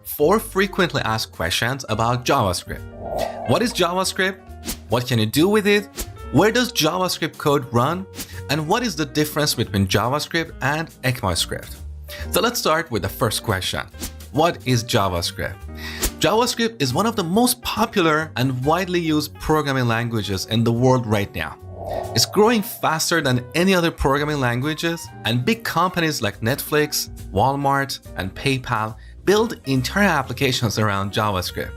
4 frequently asked questions about JavaScript. What is JavaScript? What can you do with it? Where does JavaScript code run? And what is the difference between JavaScript and ECMAScript? So let's start with the first question. What is JavaScript? JavaScript is one of the most popular and widely used programming languages in the world right now. It's growing faster than any other programming languages, and big companies like Netflix, Walmart, and PayPal build entire applications around JavaScript.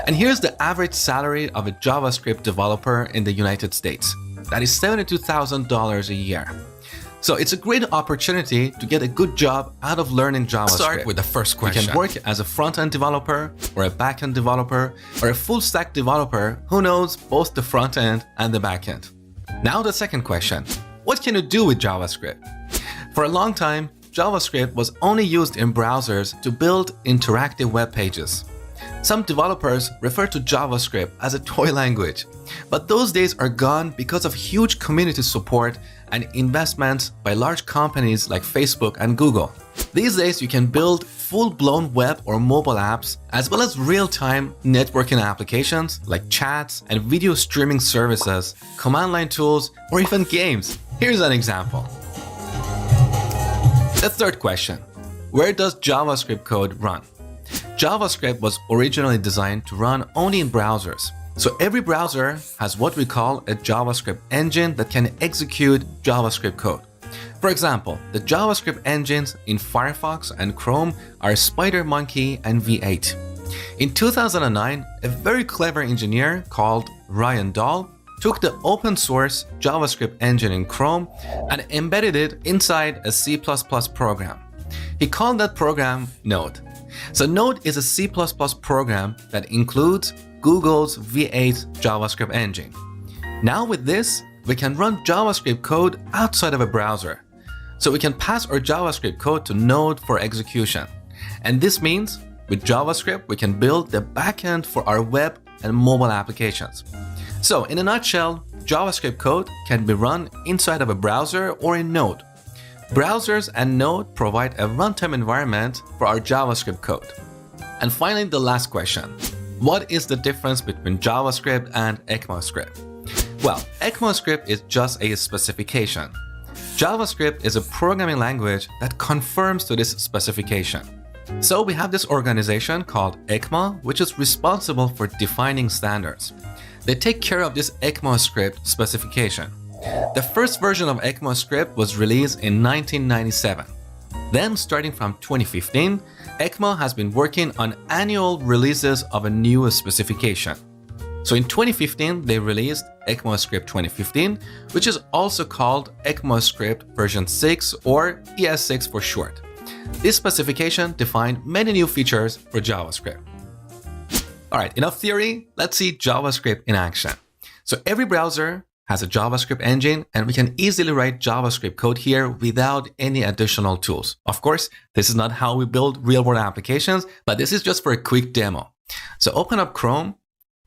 And here's the average salary of a JavaScript developer in the United States. That is $72,000 a year. So it's a great opportunity to get a good job out of learning JavaScript. Let's start with the first question. You can work as a front-end developer, or a back-end developer, or a full-stack developer who knows both the front-end and the back-end. Now the second question. What can you do with JavaScript? For a long time, JavaScript was only used in browsers to build interactive web pages. Some developers refer to JavaScript as a toy language, but those days are gone because of huge community support and investments by large companies like Facebook and Google. These days, you can build full-blown web or mobile apps, as well as real-time networking applications like chats and video streaming services, command line tools, or even games. Here's an example. The third question. Where does JavaScript code run? JavaScript was originally designed to run only in browsers. So every browser has what we call a JavaScript engine that can execute JavaScript code. For example, the JavaScript engines in Firefox and Chrome are SpiderMonkey and V8. In 2009, a very clever engineer called Ryan Dahl took the open source JavaScript engine in Chrome and embedded it inside a C++ program. He called that program Node. So Node is a C++ program that includes Google's V8 JavaScript engine. Now with this, we can run JavaScript code outside of a browser. So we can pass our JavaScript code to Node for execution. And this means with JavaScript, we can build the backend for our web and mobile applications. So in a nutshell, JavaScript code can be run inside of a browser or in Node. Browsers and Node provide a runtime environment for our JavaScript code. And finally, the last question. What is the difference between JavaScript and ECMAScript? Well, ECMAScript is just a specification. JavaScript is a programming language that conforms to this specification. So we have this organization called ECMA, which is responsible for defining standards. They take care of this ECMAScript specification. The first version of ECMAScript was released in 1997. Then, starting from 2015, ECMA has been working on annual releases of a new specification. So in 2015, they released ECMAScript 2015, which is also called ECMAScript version 6 or ES6 for short. This specification defined many new features for JavaScript. Alright, enough theory, let's see JavaScript in action. So every browser has a JavaScript engine, and we can easily write JavaScript code here without any additional tools. Of course, this is not how we build real-world applications, but this is just for a quick demo. So open up Chrome,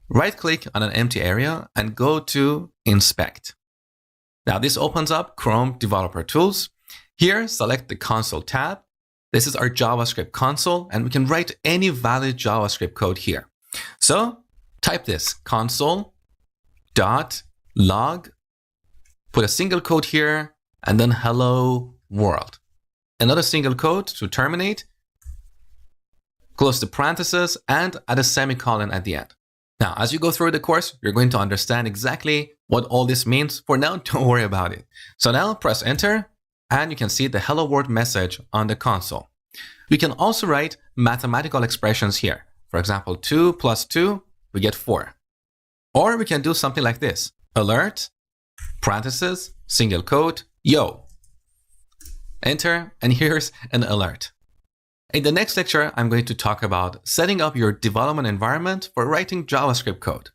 right-click on an empty area, and go to Inspect. Now this opens up Chrome Developer Tools. Here, select the Console tab. This is our JavaScript console, and we can write any valid JavaScript code here. So type this, console.log, put a single quote here, and then hello world. Another single quote to terminate, close the parentheses, and add a semicolon at the end. Now, as you go through the course, you're going to understand exactly what all this means. For now, don't worry about it. So now press enter, and you can see the hello world message on the console. We can also write mathematical expressions here. For example, 2 plus 2, we get 4. Or we can do something like this. Alert, parentheses, single quote, yo. Enter, and here's an alert. In the next lecture, I'm going to talk about setting up your development environment for writing JavaScript code.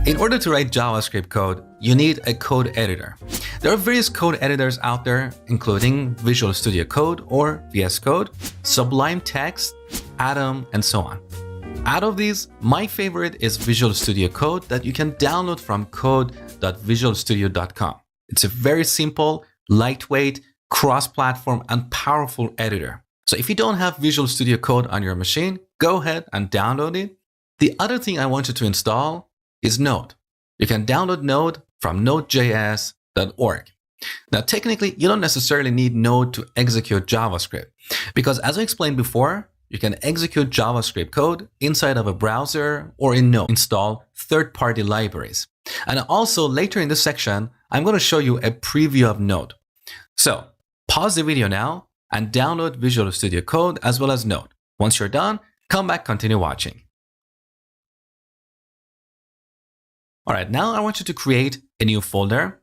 In order to write JavaScript code, you need a code editor. There are various code editors out there, including Visual Studio Code or VS Code, Sublime Text, Atom, and so on. Out of these, my favorite is Visual Studio Code that you can download from code.visualstudio.com. It's a very simple, lightweight, cross-platform, and powerful editor. So if you don't have Visual Studio Code on your machine, go ahead and download it. The other thing I want you to install is Node. You can download Node from nodejs.org. Now, technically, you don't necessarily need Node to execute JavaScript because, as I explained before, you can execute JavaScript code inside of a browser or in Node. Install third-party libraries. And also, later in this section, I'm going to show you a preview of Node. So, pause the video now and download Visual Studio Code as well as Node. Once you're done, come back, continue watching. All right, now I want you to create a new folder.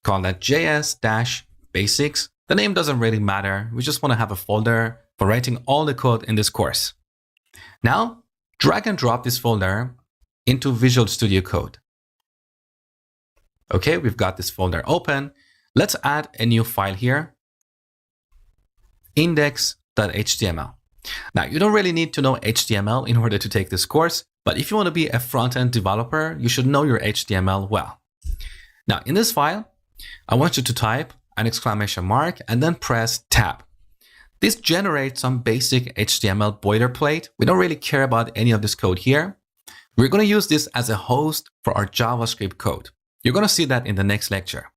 Call that JS-Basics. The name doesn't really matter. We just want to have a folder for writing all the code in this course. Now, drag and drop this folder into Visual Studio Code. Okay, we've got this folder open. Let's add a new file here, index.html. Now, you don't really need to know HTML in order to take this course, but if you want to be a front-end developer, you should know your HTML well. Now, in this file, I want you to type an exclamation mark and then press Tab. This generates some basic HTML boilerplate. We don't really care about any of this code here. We're going to use this as a host for our JavaScript code. You're going to see that in the next lecture.